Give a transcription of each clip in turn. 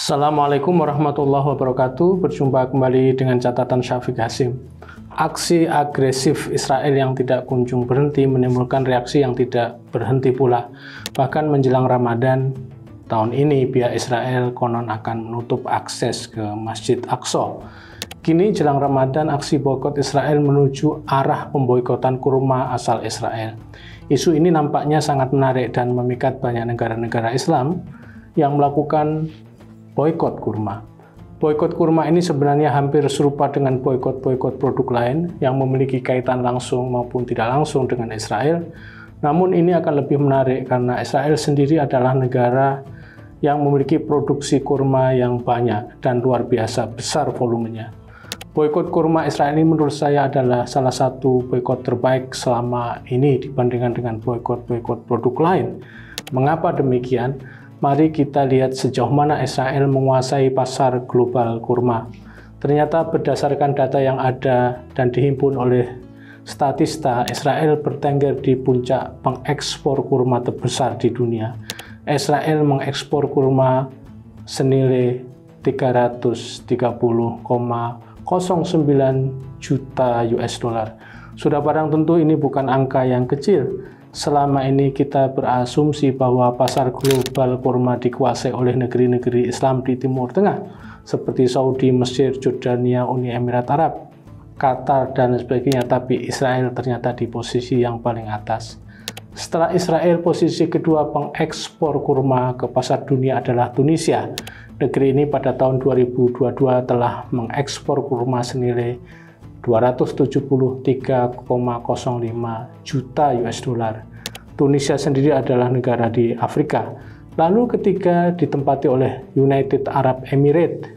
Assalamualaikum warahmatullahi wabarakatuh. Berjumpa kembali dengan catatan Syafiq Hasim. Aksi agresif Israel yang tidak kunjung berhenti menimbulkan reaksi yang tidak berhenti pula. Bahkan menjelang Ramadan tahun ini, pihak Israel konon akan menutup akses ke Masjid Aqsa. Kini jelang Ramadan, aksi boikot Israel menuju arah pemboikotan kurma asal Israel. Isu ini nampaknya sangat menarik dan memikat banyak negara-negara Islam yang melakukan boikot kurma. Boikot kurma ini sebenarnya hampir serupa dengan boikot-boikot produk lain yang memiliki kaitan langsung maupun tidak langsung dengan Israel. Namun ini akan lebih menarik karena Israel sendiri adalah negara yang memiliki produksi kurma yang banyak dan luar biasa besar volumenya. Boikot kurma Israel ini menurut saya adalah salah satu boikot terbaik selama ini dibandingkan dengan boikot-boikot produk lain. Mengapa demikian? Mari kita lihat sejauh mana Israel menguasai pasar global kurma. Ternyata berdasarkan data yang ada dan dihimpun oleh Statista, Israel bertengger di puncak pengekspor kurma terbesar di dunia. Israel mengekspor kurma senilai 330,09 juta US dollar. Sudah barang tentu ini bukan angka yang kecil. Selama ini kita berasumsi bahwa pasar global kurma dikuasai oleh negeri-negeri Islam di Timur Tengah seperti Saudi, Mesir, Jordania, Uni Emirat Arab, Qatar, dan sebagainya. Tapi Israel ternyata di posisi yang paling atas. Setelah Israel, posisi kedua pengekspor kurma ke pasar dunia adalah Tunisia. Negeri ini pada tahun 2022 telah mengekspor kurma senilai 273,05 juta US dollar. Tunisia sendiri adalah negara di Afrika. Lalu ketika ditempati oleh United Arab Emirates,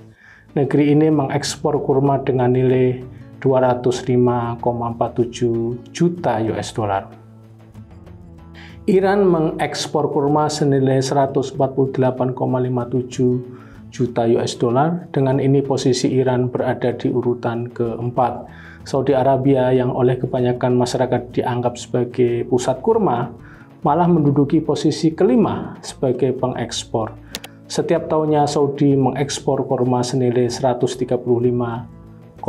negeri ini mengekspor kurma dengan nilai 205,47 juta US dollar. Iran mengekspor kurma senilai 148,57 juta US dollar. Dengan ini posisi Iran berada di urutan keempat. Saudi Arabia yang oleh kebanyakan masyarakat dianggap sebagai pusat kurma malah menduduki posisi kelima sebagai pengekspor. Setiap tahunnya Saudi mengekspor kurma senilai 135,89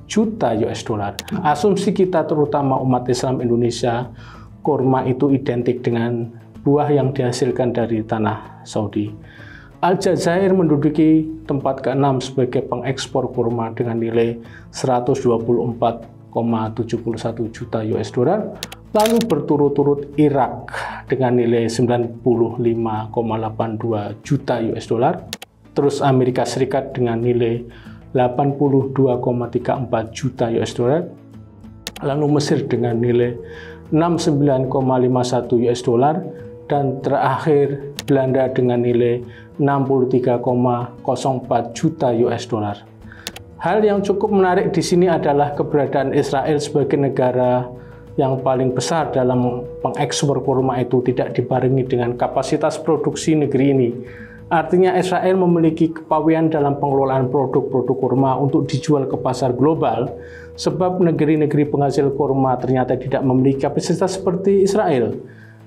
juta US dollar. Asumsi kita terutama umat Islam Indonesia, kurma itu identik dengan buah yang dihasilkan dari tanah Saudi. Aljazair menduduki tempat ke-6 sebagai pengekspor kurma dengan nilai 124,71 juta US dollar. Lalu berturut-turut Irak dengan nilai 95,82 juta US dollar. Terus Amerika Serikat dengan nilai 82,34 juta US dollar. Lalu Mesir dengan nilai 69,51 US dollar. Dan terakhir Belanda dengan nilai 63,04 juta US dollar. Hal yang cukup menarik di sini adalah keberadaan Israel sebagai negara yang paling besar dalam pengekspor kurma itu tidak dibarengi dengan kapasitas produksi negeri ini. Artinya Israel memiliki kepawian dalam pengelolaan produk-produk kurma untuk dijual ke pasar global, sebab negeri-negeri penghasil kurma ternyata tidak memiliki kapasitas seperti Israel.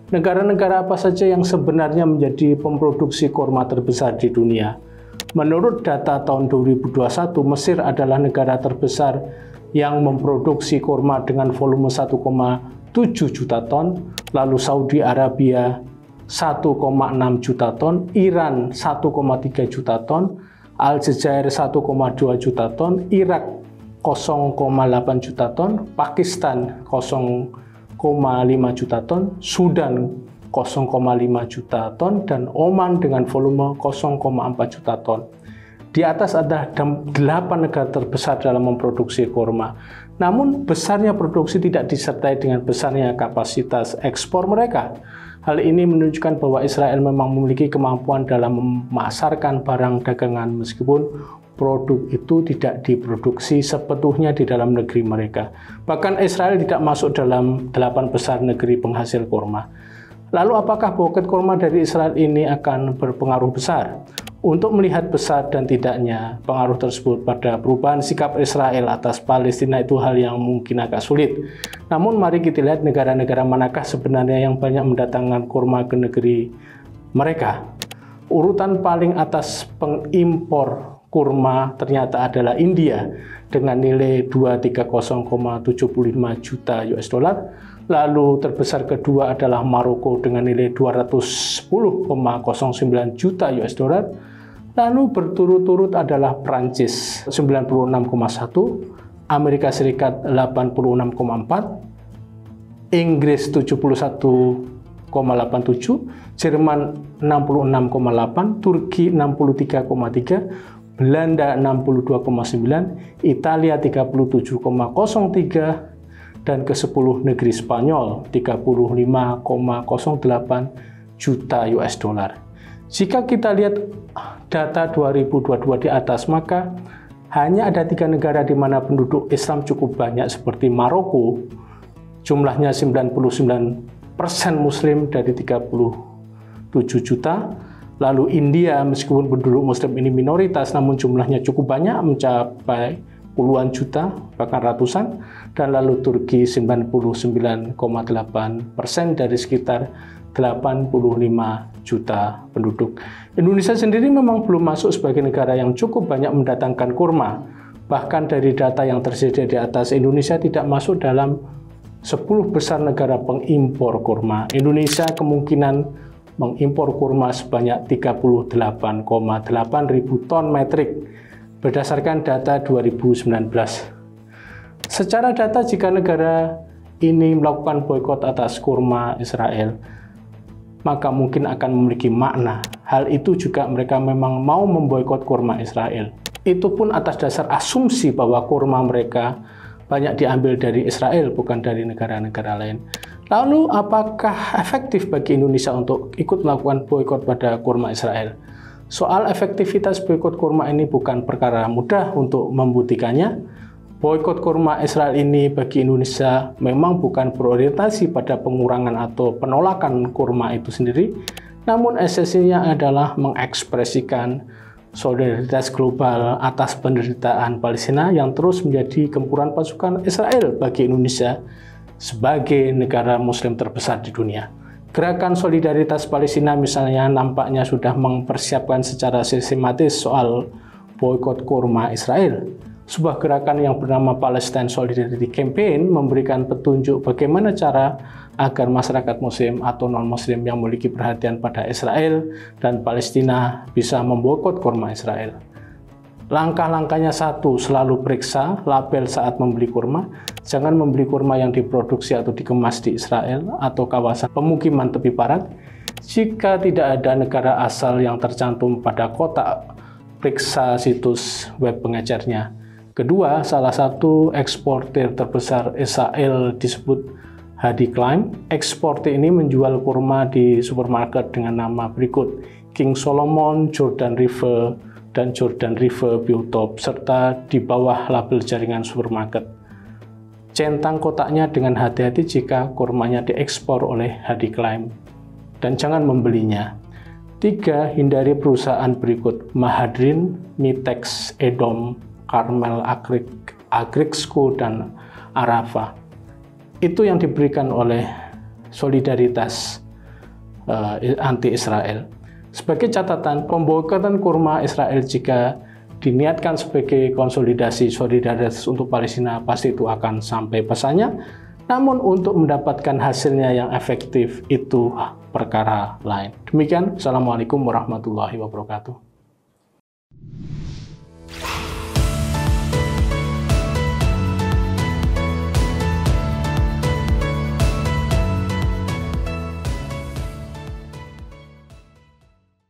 Negara-negara apa saja yang sebenarnya menjadi pemproduksi kurma terbesar di dunia? Menurut data tahun 2021, Mesir adalah negara terbesar yang memproduksi kurma dengan volume 1,7 juta ton, lalu Saudi Arabia 1,6 juta ton, Iran 1,3 juta ton, Aljazair 1,2 juta ton, Irak 0,8 juta ton, Pakistan 0,5 juta ton, Sudan 0,5 juta ton, dan Oman dengan volume 0,4 juta ton. Di atas ada 8 negara terbesar dalam memproduksi kurma. Namun besarnya produksi tidak disertai dengan besarnya kapasitas ekspor mereka. Hal ini menunjukkan bahwa Israel memang memiliki kemampuan dalam memasarkan barang dagangan meskipun produk itu tidak diproduksi sepenuhnya di dalam negeri mereka. Bahkan Israel tidak masuk dalam 8 besar negeri penghasil kurma. Lalu apakah boikot kurma dari Israel ini akan berpengaruh besar? Untuk melihat besar dan tidaknya pengaruh tersebut pada perubahan sikap Israel atas Palestina itu hal yang mungkin agak sulit. Namun mari kita lihat negara-negara manakah sebenarnya yang banyak mendatangkan kurma ke negeri mereka. Urutan paling atas pengimpor kurma ternyata adalah India dengan nilai 230,75 juta US dollar. Lalu terbesar kedua adalah Maroko dengan nilai 210,09 juta US dollar. Lalu berturut-turut adalah Prancis 96,1, Amerika Serikat 86,4, Inggris 71,87, Jerman 66,8, Turki 63,3, Belanda 62,9, Italia 37,03, dan ke-10 negeri Spanyol 35,08 juta US dollar. Jika kita lihat data 2022 di atas, maka hanya ada 3 negara di mana penduduk Islam cukup banyak seperti Maroko, jumlahnya 99% Muslim dari 37 juta. Lalu India, meskipun penduduk Muslim ini minoritas, namun jumlahnya cukup banyak, mencapai puluhan juta, bahkan ratusan. Dan lalu Turki 99,8% dari sekitar 85 juta penduduk. Indonesia sendiri memang belum masuk sebagai negara yang cukup banyak mendatangkan kurma. Bahkan dari data yang tersedia di atas, Indonesia tidak masuk dalam 10 besar negara pengimpor kurma. Indonesia kemungkinan mengimpor kurma sebanyak 38,8 ribu ton metrik berdasarkan data 2019. Secara data, jika negara ini melakukan boikot atas kurma Israel, maka mungkin akan memiliki makna. Hal itu juga mereka memang mau memboikot kurma Israel. Itu pun atas dasar asumsi bahwa kurma mereka banyak diambil dari Israel, bukan dari negara-negara lain. Lalu, apakah efektif bagi Indonesia untuk ikut melakukan boikot pada kurma Israel? Soal efektivitas boikot kurma ini bukan perkara mudah untuk membuktikannya. Boikot kurma Israel ini bagi Indonesia memang bukan berorientasi pada pengurangan atau penolakan kurma itu sendiri, namun esensinya adalah mengekspresikan solidaritas global atas penderitaan Palestina yang terus menjadi gempuran pasukan Israel bagi Indonesia sebagai negara Muslim terbesar di dunia. Gerakan solidaritas Palestina misalnya nampaknya sudah mempersiapkan secara sistematis soal boikot kurma Israel. Sebuah gerakan yang bernama Palestine Solidarity Campaign memberikan petunjuk bagaimana cara agar masyarakat Muslim atau non-Muslim yang memiliki perhatian pada Israel dan Palestina bisa memboikot kurma Israel. Langkah-langkahnya satu, selalu periksa label saat membeli kurma. Jangan membeli kurma yang diproduksi atau dikemas di Israel atau kawasan pemukiman tepi barat. Jika tidak ada negara asal yang tercantum pada kotak, periksa situs web pengecernya. Kedua, salah satu eksportir terbesar Israel disebut Hadi Klein. Eksportir ini menjual kurma di supermarket dengan nama berikut: King Solomon, Jordan River, dan Jordan River Biotop, serta di bawah label jaringan supermarket. Centang kotaknya dengan hati-hati jika kurmanya diekspor oleh Hadi Klein, dan jangan membelinya. 3. Hindari perusahaan berikut: Mahadrin, Mitex, Edom, Carmel, Agrixco, dan Arafa. Itu yang diberikan oleh solidaritas anti-Israel. Sebagai catatan, pemboikotan kurma Israel jika diniatkan sebagai konsolidasi solidaritas untuk Palestina, pasti itu akan sampai pesannya. Namun untuk mendapatkan hasilnya yang efektif itu perkara lain. Demikian, Assalamualaikum warahmatullahi wabarakatuh.